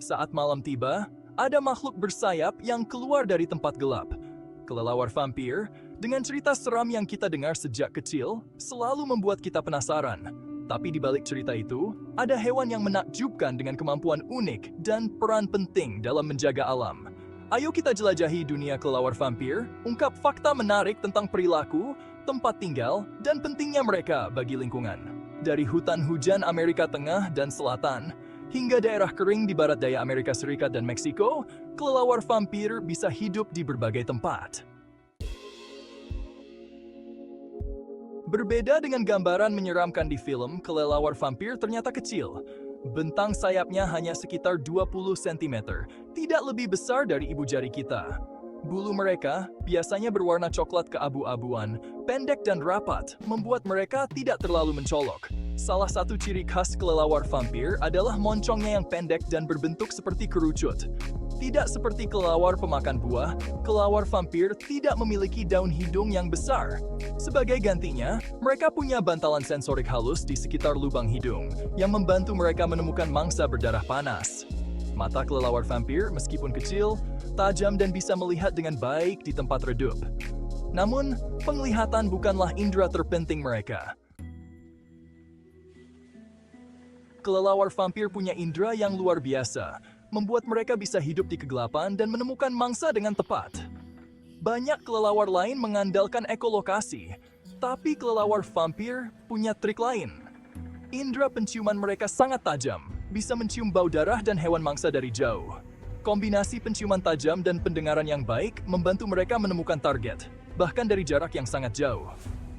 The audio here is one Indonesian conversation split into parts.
Saat malam tiba, ada makhluk bersayap yang keluar dari tempat gelap. Kelelawar vampir, dengan cerita seram yang kita dengar sejak kecil, selalu membuat kita penasaran. Tapi di balik cerita itu, ada hewan yang menakjubkan dengan kemampuan unik dan peran penting dalam menjaga alam. Ayo kita jelajahi dunia kelelawar vampir, ungkap fakta menarik tentang perilaku, tempat tinggal, dan pentingnya mereka bagi lingkungan. Dari hutan hujan Amerika Tengah dan Selatan, hingga daerah kering di barat daya Amerika Serikat dan Meksiko, kelelawar vampir bisa hidup di berbagai tempat. Berbeda dengan gambaran menyeramkan di film, kelelawar vampir ternyata kecil. Bentang sayapnya hanya sekitar 20 cm, tidak lebih besar dari ibu jari kita. Bulu mereka biasanya berwarna coklat keabu-abuan, pendek dan rapat, membuat mereka tidak terlalu mencolok. Salah satu ciri khas kelelawar vampir adalah moncongnya yang pendek dan berbentuk seperti kerucut. Tidak seperti kelelawar pemakan buah, kelelawar vampir tidak memiliki daun hidung yang besar. Sebagai gantinya, mereka punya bantalan sensorik halus di sekitar lubang hidung yang membantu mereka menemukan mangsa berdarah panas. Mata kelelawar vampir, meskipun kecil, tajam dan bisa melihat dengan baik di tempat redup. Namun, penglihatan bukanlah indera terpenting mereka. Kelelawar vampir punya indera yang luar biasa, membuat mereka bisa hidup di kegelapan dan menemukan mangsa dengan tepat. Banyak kelelawar lain mengandalkan ekolokasi, tapi kelelawar vampir punya trik lain. Indera penciuman mereka sangat tajam, bisa mencium bau darah dan hewan mangsa dari jauh. Kombinasi penciuman tajam dan pendengaran yang baik membantu mereka menemukan target, bahkan dari jarak yang sangat jauh.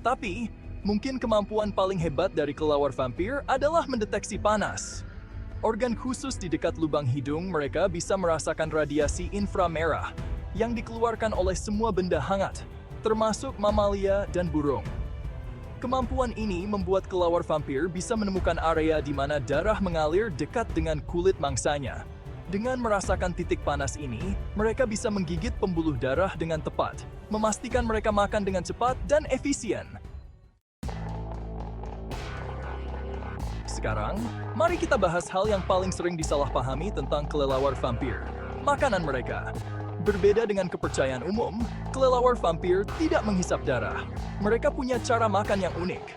Tapi, mungkin kemampuan paling hebat dari kelelawar vampir adalah mendeteksi panas. Organ khusus di dekat lubang hidung mereka bisa merasakan radiasi inframerah yang dikeluarkan oleh semua benda hangat, termasuk mamalia dan burung. Kemampuan ini membuat kelelawar vampir bisa menemukan area di mana darah mengalir dekat dengan kulit mangsanya. Dengan merasakan titik panas ini, mereka bisa menggigit pembuluh darah dengan tepat, memastikan mereka makan dengan cepat dan efisien. Sekarang, mari kita bahas hal yang paling sering disalahpahami tentang kelelawar vampir, makanan mereka. Berbeda dengan kepercayaan umum, kelelawar vampir tidak menghisap darah. Mereka punya cara makan yang unik.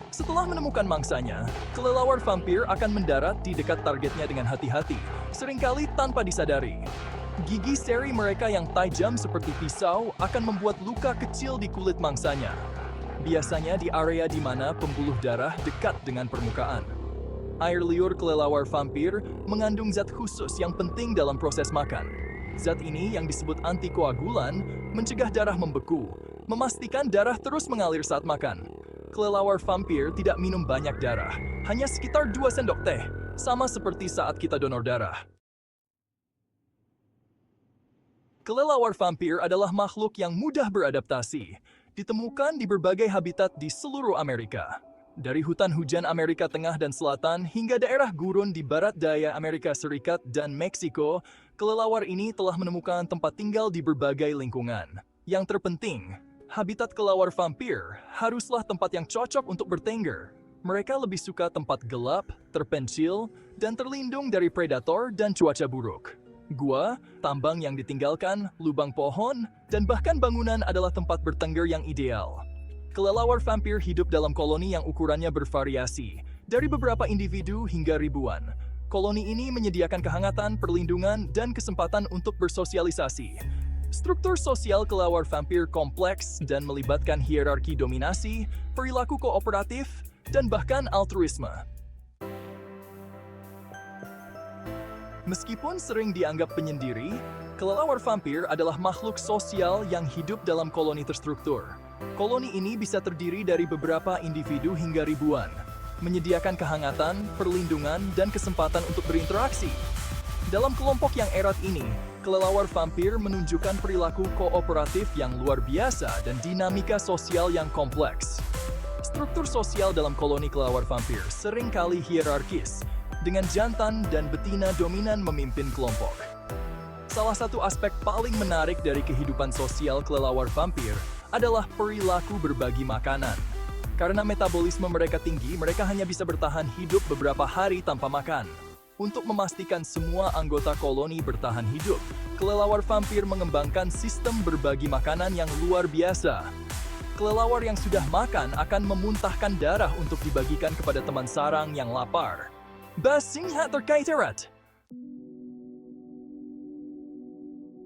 Setelah menemukan mangsanya, kelelawar vampir akan mendarat di dekat targetnya dengan hati-hati, seringkali tanpa disadari. Gigi seri mereka yang tajam seperti pisau akan membuat luka kecil di kulit mangsanya. Biasanya di area di mana pembuluh darah dekat dengan permukaan. Air liur kelelawar vampir mengandung zat khusus yang penting dalam proses makan. Zat ini yang disebut antikoagulan mencegah darah membeku, memastikan darah terus mengalir saat makan. Kelelawar vampir tidak minum banyak darah, hanya sekitar 2 sendok teh, sama seperti saat kita donor darah. Kelelawar vampir adalah makhluk yang mudah beradaptasi, ditemukan di berbagai habitat di seluruh Amerika. Dari hutan hujan Amerika Tengah dan Selatan hingga daerah gurun di barat daya Amerika Serikat dan Meksiko, kelelawar ini telah menemukan tempat tinggal di berbagai lingkungan. Yang terpenting, habitat kelelawar vampir haruslah tempat yang cocok untuk bertengger. Mereka lebih suka tempat gelap, terpencil, dan terlindung dari predator dan cuaca buruk. Gua, tambang yang ditinggalkan, lubang pohon, dan bahkan bangunan adalah tempat bertengger yang ideal. Kelelawar vampir hidup dalam koloni yang ukurannya bervariasi, dari beberapa individu hingga ribuan. Koloni ini menyediakan kehangatan, perlindungan, dan kesempatan untuk bersosialisasi. Struktur sosial kelelawar vampir kompleks dan melibatkan hierarki dominasi, perilaku kooperatif, dan bahkan altruisme. Meskipun sering dianggap penyendiri, kelelawar vampir adalah makhluk sosial yang hidup dalam koloni terstruktur. Koloni ini bisa terdiri dari beberapa individu hingga ribuan, menyediakan kehangatan, perlindungan, dan kesempatan untuk berinteraksi. Dalam kelompok yang erat ini, kelelawar vampir menunjukkan perilaku kooperatif yang luar biasa dan dinamika sosial yang kompleks. Struktur sosial dalam koloni kelelawar vampir seringkali hierarkis, dengan jantan dan betina dominan memimpin kelompok. Salah satu aspek paling menarik dari kehidupan sosial kelelawar vampir adalah perilaku berbagi makanan. Karena metabolisme mereka tinggi, mereka hanya bisa bertahan hidup beberapa hari tanpa makan. Untuk memastikan semua anggota koloni bertahan hidup, kelelawar vampir mengembangkan sistem berbagi makanan yang luar biasa. Kelelawar yang sudah makan akan memuntahkan darah untuk dibagikan kepada teman sarang yang lapar. Basingha terkait erat.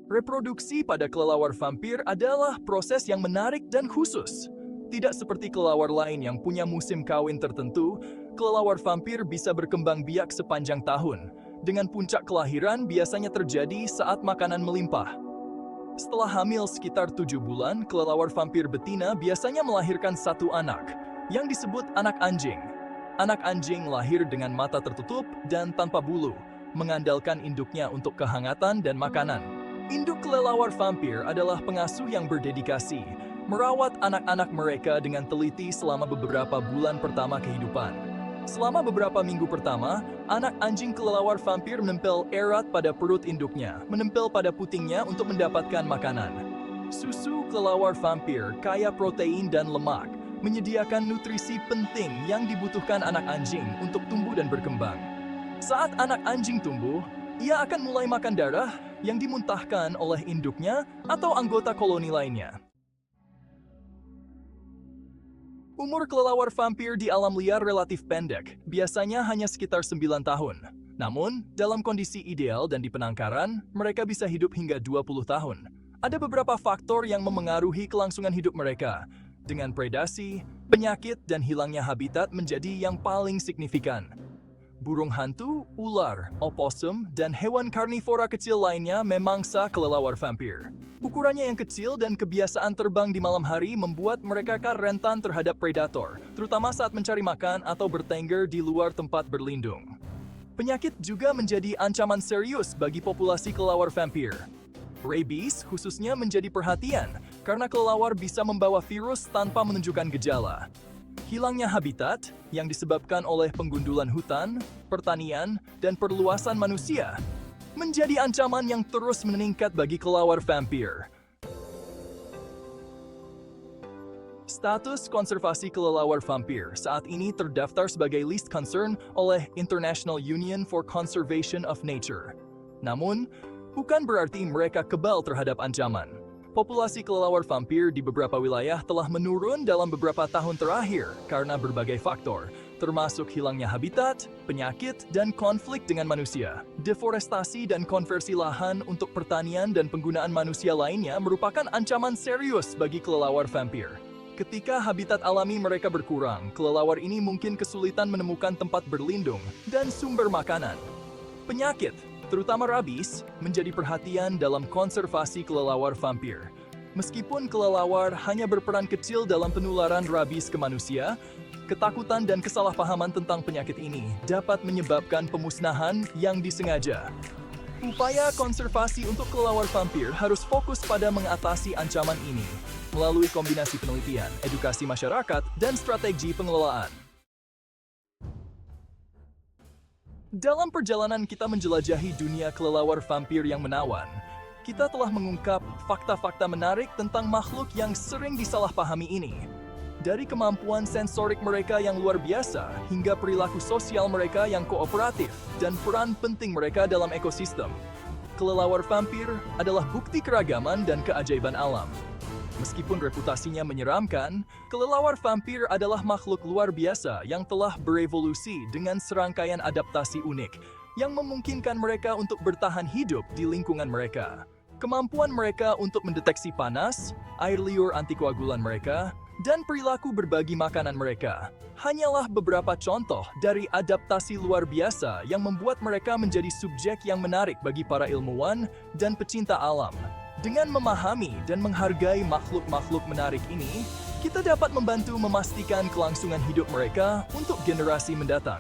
Reproduksi pada kelelawar vampir adalah proses yang menarik dan khusus. Tidak seperti kelelawar lain yang punya musim kawin tertentu, kelelawar vampir bisa berkembang biak sepanjang tahun. Dengan puncak kelahiran biasanya terjadi saat makanan melimpah. Setelah hamil sekitar 7 bulan, kelelawar vampir betina biasanya melahirkan satu anak, yang disebut anak anjing. Anak anjing lahir dengan mata tertutup dan tanpa bulu, mengandalkan induknya untuk kehangatan dan makanan. Induk kelelawar vampir adalah pengasuh yang berdedikasi, merawat anak-anak mereka dengan teliti selama beberapa bulan pertama kehidupan. Selama beberapa minggu pertama, anak anjing kelelawar vampir menempel erat pada perut induknya, menempel pada putingnya untuk mendapatkan makanan. Susu kelelawar vampir kaya protein dan lemak, menyediakan nutrisi penting yang dibutuhkan anak anjing untuk tumbuh dan berkembang. Saat anak anjing tumbuh, ia akan mulai makan darah yang dimuntahkan oleh induknya atau anggota koloni lainnya. Umur kelelawar vampir di alam liar relatif pendek, biasanya hanya sekitar 9 tahun. Namun, dalam kondisi ideal dan di penangkaran, mereka bisa hidup hingga 20 tahun. Ada beberapa faktor yang memengaruhi kelangsungan hidup mereka, dengan predasi, penyakit, dan hilangnya habitat menjadi yang paling signifikan. Burung hantu, ular, opossum, dan hewan karnivora kecil lainnya memangsa kelelawar vampir. Ukurannya yang kecil dan kebiasaan terbang di malam hari membuat mereka rentan terhadap predator, terutama saat mencari makan atau bertengger di luar tempat berlindung. Penyakit juga menjadi ancaman serius bagi populasi kelelawar vampir. Rabies khususnya menjadi perhatian karena kelelawar bisa membawa virus tanpa menunjukkan gejala. Hilangnya habitat yang disebabkan oleh penggundulan hutan, pertanian, dan perluasan manusia menjadi ancaman yang terus meningkat bagi kelelawar vampir. Status konservasi kelelawar vampir saat ini terdaftar sebagai least concern oleh International Union for Conservation of Nature. Namun, bukan berarti mereka kebal terhadap ancaman. Populasi kelelawar vampir di beberapa wilayah telah menurun dalam beberapa tahun terakhir karena berbagai faktor, termasuk hilangnya habitat, penyakit, dan konflik dengan manusia. Deforestasi dan konversi lahan untuk pertanian dan penggunaan manusia lainnya merupakan ancaman serius bagi kelelawar vampir. Ketika habitat alami mereka berkurang, kelelawar ini mungkin kesulitan menemukan tempat berlindung dan sumber makanan. Penyakit, terutama rabies, menjadi perhatian dalam konservasi kelelawar vampir. Meskipun kelelawar hanya berperan kecil dalam penularan rabies ke manusia, ketakutan dan kesalahpahaman tentang penyakit ini dapat menyebabkan pemusnahan yang disengaja. Upaya konservasi untuk kelelawar vampir harus fokus pada mengatasi ancaman ini melalui kombinasi penelitian, edukasi masyarakat, dan strategi pengelolaan. Dalam perjalanan kita menjelajahi dunia kelelawar vampir yang menawan, kita telah mengungkap fakta-fakta menarik tentang makhluk yang sering disalahpahami ini. Dari kemampuan sensorik mereka yang luar biasa, hingga perilaku sosial mereka yang kooperatif, dan peran penting mereka dalam ekosistem. Kelelawar vampir adalah bukti keragaman dan keajaiban alam. Meskipun reputasinya menyeramkan, kelelawar vampir adalah makhluk luar biasa yang telah berevolusi dengan serangkaian adaptasi unik yang memungkinkan mereka untuk bertahan hidup di lingkungan mereka. Kemampuan mereka untuk mendeteksi panas, air liur antikoagulan mereka, dan perilaku berbagi makanan mereka hanyalah beberapa contoh dari adaptasi luar biasa yang membuat mereka menjadi subjek yang menarik bagi para ilmuwan dan pecinta alam. Dengan memahami dan menghargai makhluk-makhluk menarik ini, kita dapat membantu memastikan kelangsungan hidup mereka untuk generasi mendatang.